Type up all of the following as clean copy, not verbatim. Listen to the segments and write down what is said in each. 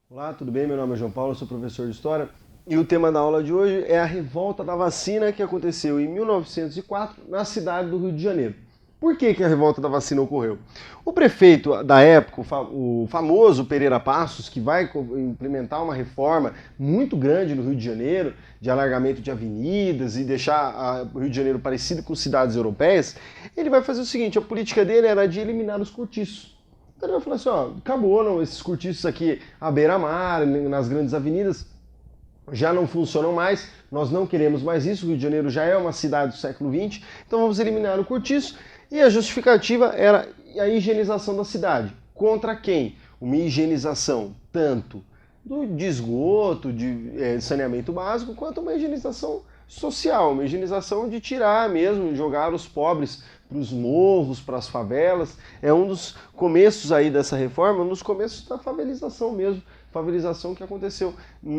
Olá, tudo bem? Meu nome é João Paulo, sou professor de História e o tema da aula de hoje é a revolta da vacina que aconteceu em 1904 na cidade do Rio de Janeiro. Por que a revolta da vacina ocorreu? O prefeito da época, o famoso Pereira Passos, que vai implementar uma reforma muito grande no Rio de Janeiro, de alargamento de avenidas e deixar o Rio de Janeiro parecido com cidades europeias, ele vai fazer o seguinte, a política dele era de eliminar os cortiços. Então ele vai falar assim, ó, acabou, não, esses cortiços aqui à beira-mar, nas grandes avenidas, já não funcionam mais, nós não queremos mais isso, o Rio de Janeiro já é uma cidade do século XX, então vamos eliminar o cortiço. E a justificativa era a higienização da cidade. Contra quem? Uma higienização tanto de esgoto, de saneamento básico, quanto uma higienização social, uma higienização de tirar mesmo, jogar os pobres para os morros, para as favelas. É um dos começos aí dessa reforma, um dos começos da favelização mesmo, favelização que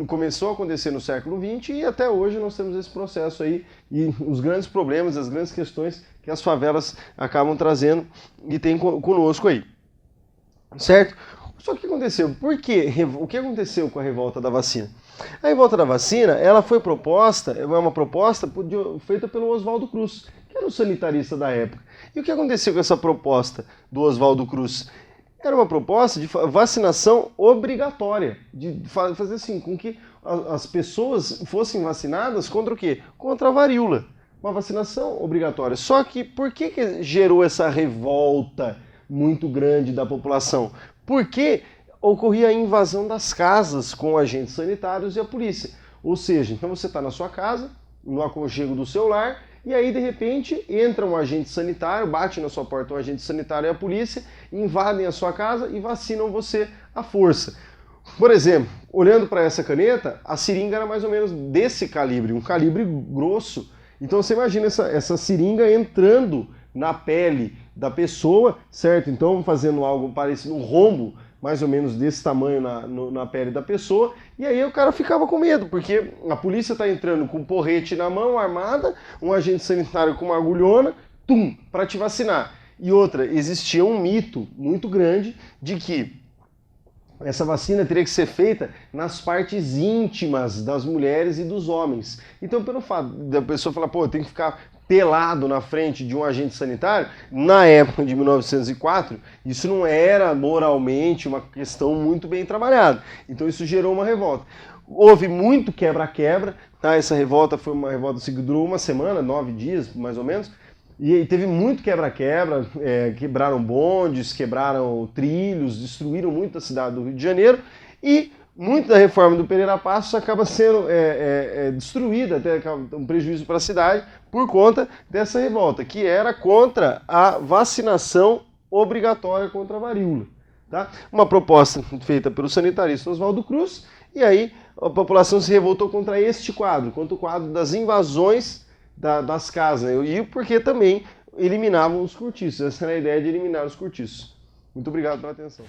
começou a acontecer no século XX e até hoje nós temos esse processo aí e os grandes problemas, as grandes questões que as favelas acabam trazendo e tem conosco aí, certo? Só que o que aconteceu? O que aconteceu com a revolta da vacina? A revolta da vacina, ela foi proposta, é uma proposta feita pelo Oswaldo Cruz, que era o sanitarista da época. E o que aconteceu com essa proposta do Oswaldo Cruz? Era uma proposta de vacinação obrigatória, de fazer assim, com que as pessoas fossem vacinadas contra o quê? Contra a varíola. Uma vacinação obrigatória. Só que por que gerou essa revolta muito grande da população? Porque ocorria a invasão das casas com agentes sanitários e a polícia. Ou seja, então você está na sua casa, no aconchego do seu lar, e aí de repente entra um agente sanitário, bate na sua porta um agente sanitário e a polícia, invadem a sua casa e vacinam você à força. Por exemplo, olhando para essa caneta, a seringa era mais ou menos desse calibre, um calibre grosso. Então você imagina essa seringa entrando na pele da pessoa, certo? Então fazendo algo parecido, um rombo, mais ou menos desse tamanho na pele da pessoa, e aí o cara ficava com medo, porque a polícia está entrando com um porrete na mão, armada, um agente sanitário com uma agulhona, para te vacinar. E outra, existia um mito muito grande de que essa vacina teria que ser feita nas partes íntimas das mulheres e dos homens. Então, pelo fato da pessoa falar, pô, eu tenho que ficar pelado na frente de um agente sanitário, na época de 1904, isso não era moralmente uma questão muito bem trabalhada. Então isso gerou uma revolta. Houve muito quebra-quebra, tá? Essa revolta foi uma revolta que durou uma semana, 9 dias mais ou menos, e teve muito quebra-quebra, quebraram bondes, quebraram trilhos, destruíram muito a cidade do Rio de Janeiro e muito da reforma do Pereira Passos acaba sendo destruída, até um prejuízo para a cidade, por conta dessa revolta, que era contra a vacinação obrigatória contra a varíola. Tá? Uma proposta feita pelo sanitarista Oswaldo Cruz, e aí a população se revoltou contra este quadro, contra o quadro das invasões das casas, né? E porque também eliminavam os cortiços. Essa era a ideia de eliminar os cortiços. Muito obrigado pela atenção.